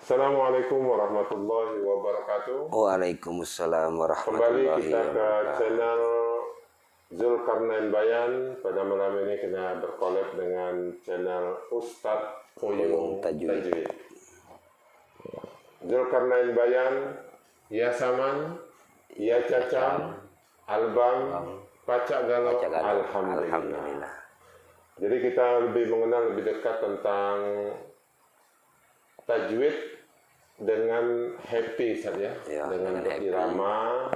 Assalamualaikum warahmatullahi wabarakatuh. Waalaikumsalam Kembali warahmatullahi kita ke wabarakatuh. channel Zulkarnain Bayan. Pada malam ini kita berkolab dengan channel Ustadz Koyung Tajwid. Tajwid. Zulkarnain Bayan, Ya Saman, Ya Cacam, Albang, Pacak Galau, Alhamdulillah. Alhamdulillah. Jadi kita lebih mengenal lebih dekat tentang tajwid dengan happy saja, Ya, dengan dengan happy. berirama,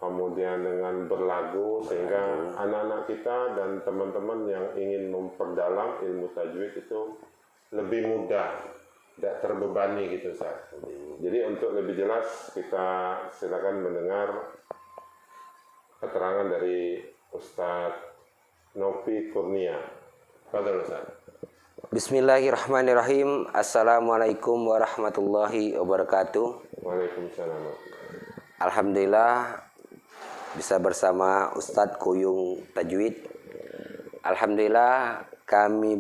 kemudian dengan berlagu, sehingga anak-anak kita dan teman-teman yang ingin memperdalam ilmu tajwid itu lebih mudah, tidak terbebani gitu Ustaz. Jadi untuk lebih jelas kita silakan mendengar keterangan dari Ustadz Nopi Kurnia. Fadhal Ustaz. Bismillahirrahmanirrahim. Assalamualaikum warahmatullahi wabarakatuh. Waalaikumsalam. Alhamdulillah bisa bersama Ustadz Koyung Tajwid. Alhamdulillah kami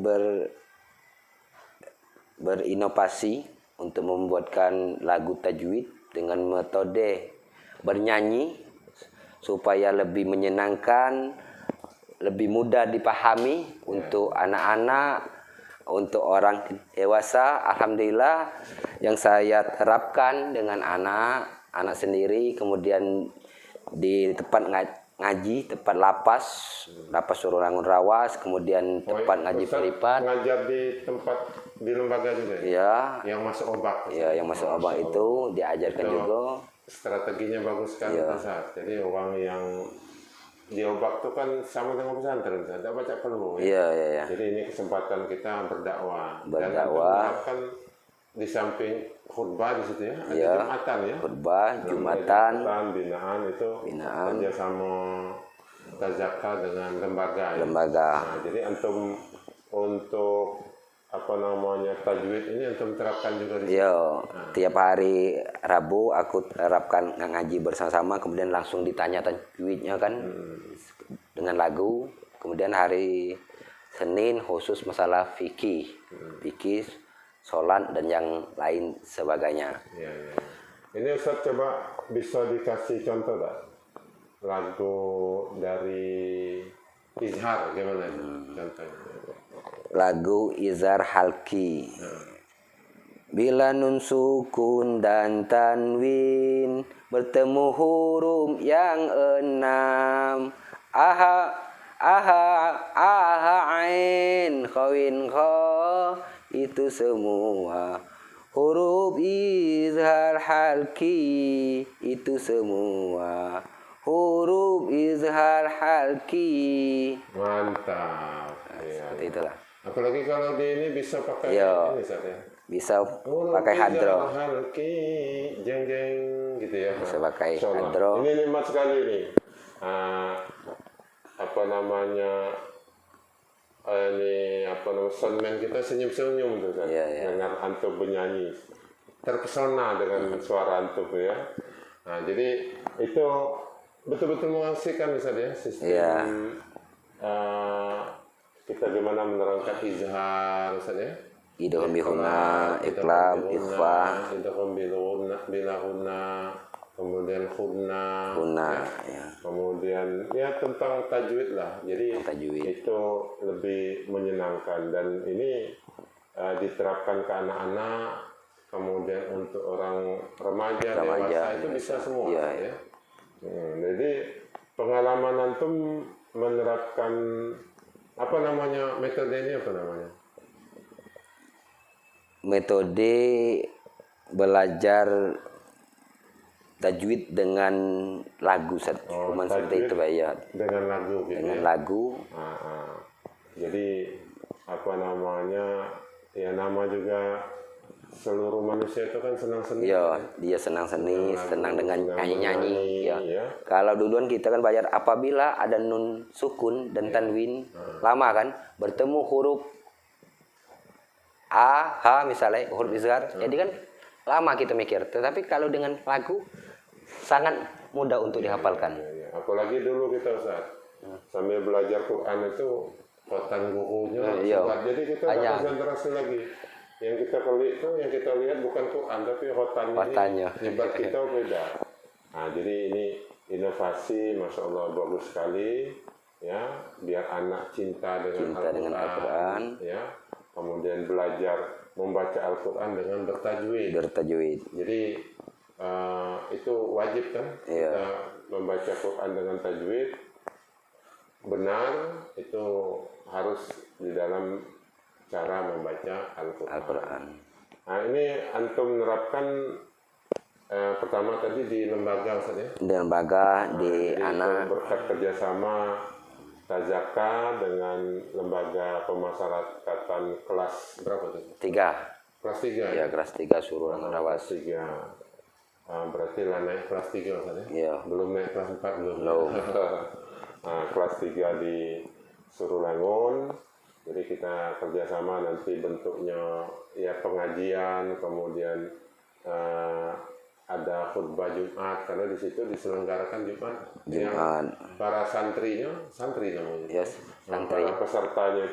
berinovasi untuk membuatkan lagu tajwid dengan metode bernyanyi supaya lebih menyenangkan, lebih mudah dipahami untuk anak-anak, untuk orang dewasa. Alhamdulillah yang saya terapkan dengan anak sendiri, kemudian di tempat ngaji, tempat lapas Surulangun Rawas, kemudian tempat ngaji Peripat. Ngajar di tempat di lembaga juga ya? Yang masuk obak. Ya, yang masuk obak itu diajarkan itu juga. Strateginya bagus kan Ustaz. Jadi orang yang di obak itu kan sama dengan pesantren, tidak baca peluh. Iya. Jadi ini kesempatan kita berdakwah. Berdakwah. Dan kan di samping khutbah di situ ya, ada Ya, Jumatan ya. khutbah, Jumatan, binaan itu kerja sama Tazaka dengan lembaga. Nah, jadi untuk apa namanya tajwid ini antum terapkan juga di sini. Tiap hari Rabu aku terapkan ngaji bersama-sama, kemudian langsung ditanya tajwidnya kan dengan lagu. Kemudian hari Senin khusus masalah fikih, sholat dan yang lain sebagainya. Ya. Ini Ustaz coba bisa dikasih contoh tak? Lagu dari Izhar gimana itu contohnya? Lagu Izhar Halki. Bila nun sukun dan tanwin bertemu huruf yang 6, aha ain khawin kha, itu semua huruf izhar halki, itu semua huruf izhar halki. Mantap. Seperti itulah. Apalagi kalau di ini bisa pakai ini Ustaz ya. Bisa pakai hadro. Halki jeng gitu ya. Bisa pakai hadro. Ini nikmat sekali nih. Apa namanya? Soundman kita senyum-senyum tuh kan. Dengar antum bernyanyi. Terpesona dengan suara antum ya. Nah, jadi itu betul-betul mengasihkan Ustaz ya sistem kita gimana menerangkan izhar Ustaz ya. Idgham bihuna, iqlab, ikhfa, idgham bilahuna, kemudian khunna, ya. Kemudian ya tentang tajwid lah. Jadi tajwid itu lebih menyenangkan dan ini diterapkan ke anak-anak, kemudian untuk orang remaja dewasa itu bisa semua ya. Jadi pengalaman antum menerapkan apa namanya metode ini apa namanya? Metode belajar tajwid dengan lagu seperti itu Pak ya. Dengan lagu gitu. Dengan lagu. Jadi apa namanya? Ya nama juga seluruh manusia itu kan senang seni. Iya, dia senang seni, senang dengan nyanyi-nyanyi ya. Kalau duluan kita kan belajar apabila ada nun sukun dan tanwin lama kan bertemu huruf A, H misalnya huruf izhar. Jadi kan lama kita mikir. Tetapi kalau dengan lagu sangat mudah untuk dihafalkan. Apalagi dulu kita Ustaz sambil belajar Quran itu kotan gurunya jadi kita konsentrasi lagi. yang kita klik itu, yang kita lihat bukan Quran tapi rotannya Rotannya. ini hebat kita beda. Nah, jadi ini inovasi, masya Allah bagus sekali, ya, biar anak cinta dengan Al-Quran, ya, kemudian belajar membaca Al-Quran dengan bertajwid. Bertajwid. Jadi itu wajib kan, kita membaca Quran dengan tajwid benar, itu harus di dalam cara membaca Al-Quran. Nah, ini antum menerapkan pertama tadi di lembaga, Ustaz ya? Di lembaga, di jadi anak. berkat kerjasama Tazaka dengan lembaga pemasyarakatan kelas berapa tuh? 3. Kelas 3 Ya, kelas 3 suruh kelas 3. Berarti lah naik kelas 3 Ustaz ya? Iya. Belum naik kelas 4 belum? Belum. Nah, kelas 3 di Surulangun. Jadi kita kerjasama, nanti bentuknya ya pengajian, kemudian ada khutbah Jumat, karena di situ diselenggarakan Jumat. Yang para santri namanya. Yes, santri. Para pesertanya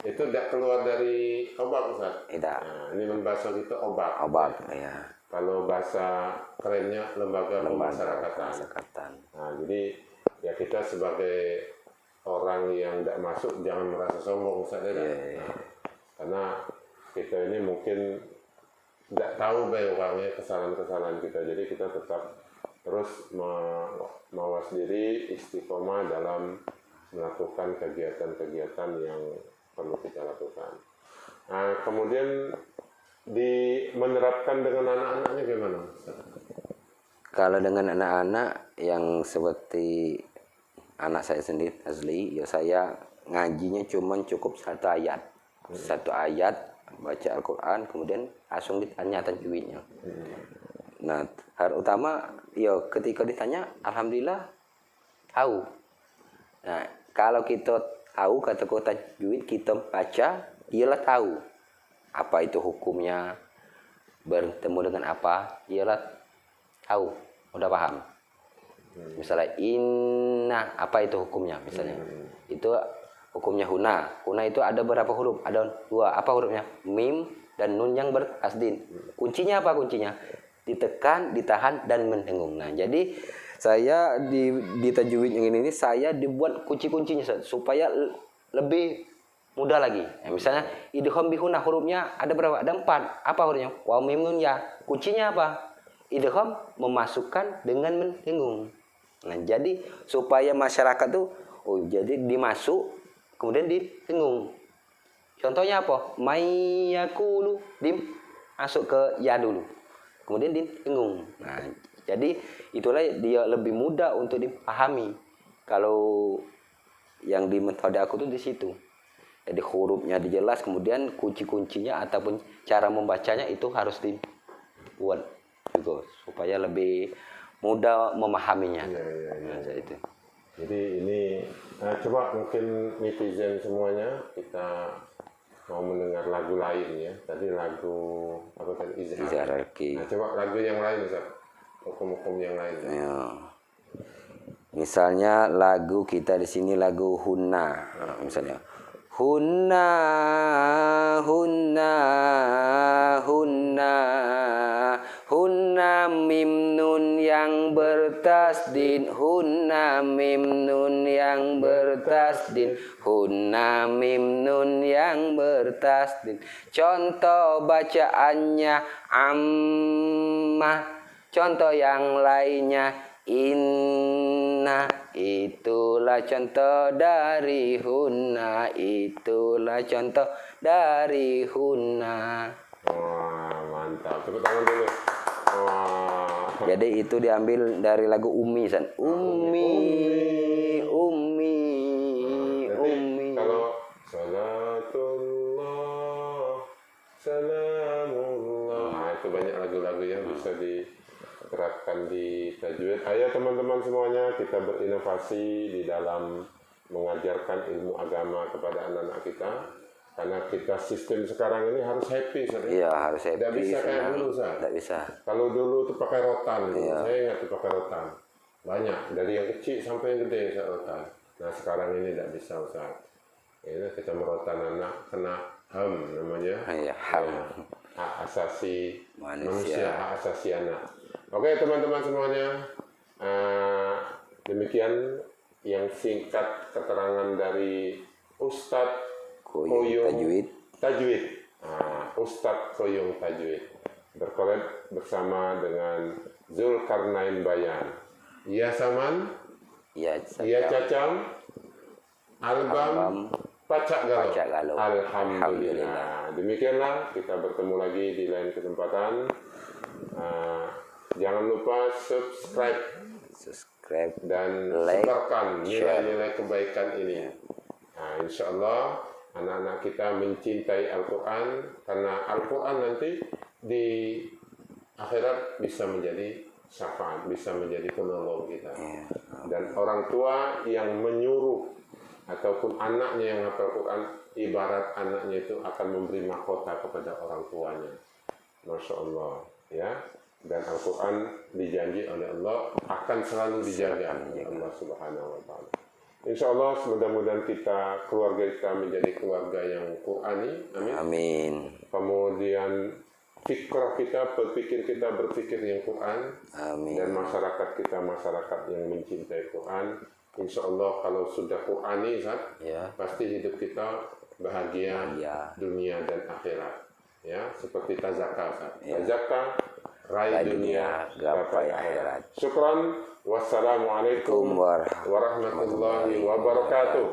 itu tidak keluar dari Obak, Ustaz. Tidak. Nah, ini bahasa gitu Obak. Obak, ya. Kalau bahasa kerennya lembaga pemasyarakatan. Nah, jadi ya kita sebagai orang yang tidak masuk jangan merasa sombong, Ustaz ya. Nah, karena kita ini mungkin tidak tahu orangnya kesalahan-kesalahan kita, jadi kita tetap terus mawas diri, istiqomah dalam melakukan kegiatan-kegiatan yang perlu kita lakukan. Nah, kemudian menerapkan dengan anak-anaknya gimana? Kalau dengan anak-anak yang seperti anak saya sendiri asli, ya saya ngajinya cukup 1 ayat. 1 ayat baca Al-Quran, kemudian langsung ditanya tajwidnya. Nah, hal utama ya ketika ditanya alhamdulillah tahu. Nah, kalau kita tahu kata-kata tajwid, kita baca, ialah tahu apa itu hukumnya, bertemu dengan apa, ialah tahu, udah paham. Misalnya inna, apa itu hukumnya misalnya. Itu hukumnya huna. Huna itu ada berapa huruf? Ada 2. Apa hurufnya? Mim dan nun yang bertasdin. Kuncinya apa kuncinya? Ditekan, ditahan, dan mendengung. Nah, jadi saya di tajwid yang ini saya dibuat kunci-kuncinya supaya lebih mudah lagi. Ya, misalnya idgham bihuna, hurufnya ada berapa? Ada 4. Apa hurufnya? Waw mim nun ya. Kuncinya apa? Idgham memasukkan dengan mendengung. Nah, jadi supaya masyarakat tuh jadi dimasuk kemudian ditengung. Contohnya apa? Mayyakulu, masuk ke ya dulu. Kemudian ditengung. Nah, jadi itulah dia lebih mudah untuk dipahami. Kalau yang di metode aku tuh di situ. Jadi hurufnya dijelas, kemudian kunci-kuncinya ataupun cara membacanya itu harus dibuat gitu, supaya lebih mudah memahaminya. Nah, itu. Jadi ini coba mungkin netizen semuanya kita mau mendengar lagu lain ya. Tadi lagu apa tadi? Izhar. Nah, coba lagu yang lain, Ustaz. Hukum-hukum yang lain. Ya. Misalnya lagu kita di sini lagu hunna. Misalnya hunna hunna hunna hunna mim nun yang bertasdin, hunna mim nun yang bertasdin, hunna mim nun yang bertasdin. Contoh bacaannya ammah, contoh yang lainnya inna. Itulah contoh dari hunna, itulah contoh dari hunna. Wah, mantap. Tepuk tangan dulu. Wah. Jadi itu diambil dari lagu Ummi, San. Ummi, Ummi, Ummi. Kalau salatullah, salamullah. Nah, itu banyak lagu-lagu yang bisa diterapkan di tajwid. Ayo teman-teman semuanya, kita berinovasi di dalam mengajarkan ilmu agama kepada anak-anak kita. Karena kita sistem sekarang ini harus happy, Ustaz. Iya, harus happy. Tidak bisa kayak dulu, Ustaz. Tidak bisa. Kalau dulu tuh pakai rotan, Iya. saya ingat tuh pakai rotan. Banyak, dari yang kecil sampai yang gede saya rotan. Nah, sekarang ini tidak bisa, Ustaz. Ini kita merotan anak, kena HAM namanya. Ya, HAM. Ya, hak asasi Manusia. hak asasi anak. Oke teman-teman semuanya, demikian yang singkat keterangan dari Ustadz Koyong Tajwid. Ustadz Koyong Tajwid berkolab bersama dengan Zulkarnain Bayan. Ya Saman, Ya, ya Cacam, Albam, Pacak Galau. Alhamdulillah. Demikianlah kita bertemu lagi di lain kesempatan. Jangan lupa subscribe dan like, sebarkan nilai-nilai kebaikan ini. Nah, insya Allah anak-anak kita mencintai Al-Quran, karena Al-Quran nanti di akhirat bisa menjadi syafaat, bisa menjadi penolong kita. Dan orang tua yang menyuruh ataupun anaknya yang hafal Quran, ibarat anaknya itu akan memberi mahkota kepada orang tuanya. Masya Allah, ya. Dan Al-Quran dijanji oleh Allah akan selalu dijaga oleh Allah Subhanahu wa Ta'ala. Insya Allah, mudah-mudahan kita, keluarga kita menjadi keluarga yang Qurani. Amin. Amin. Kemudian fikrah kita, berpikir yang Quran. Amin. Dan masyarakat kita masyarakat yang mencintai Quran. Insya Allah kalau sudah Qurani, pasti hidup kita bahagia dunia dan akhirat. Ya, seperti tazakah. Tazakah, raih dunia, gapai akhirat. Syukran. Wassalamualaikum warahmatullahi wabarakatuh.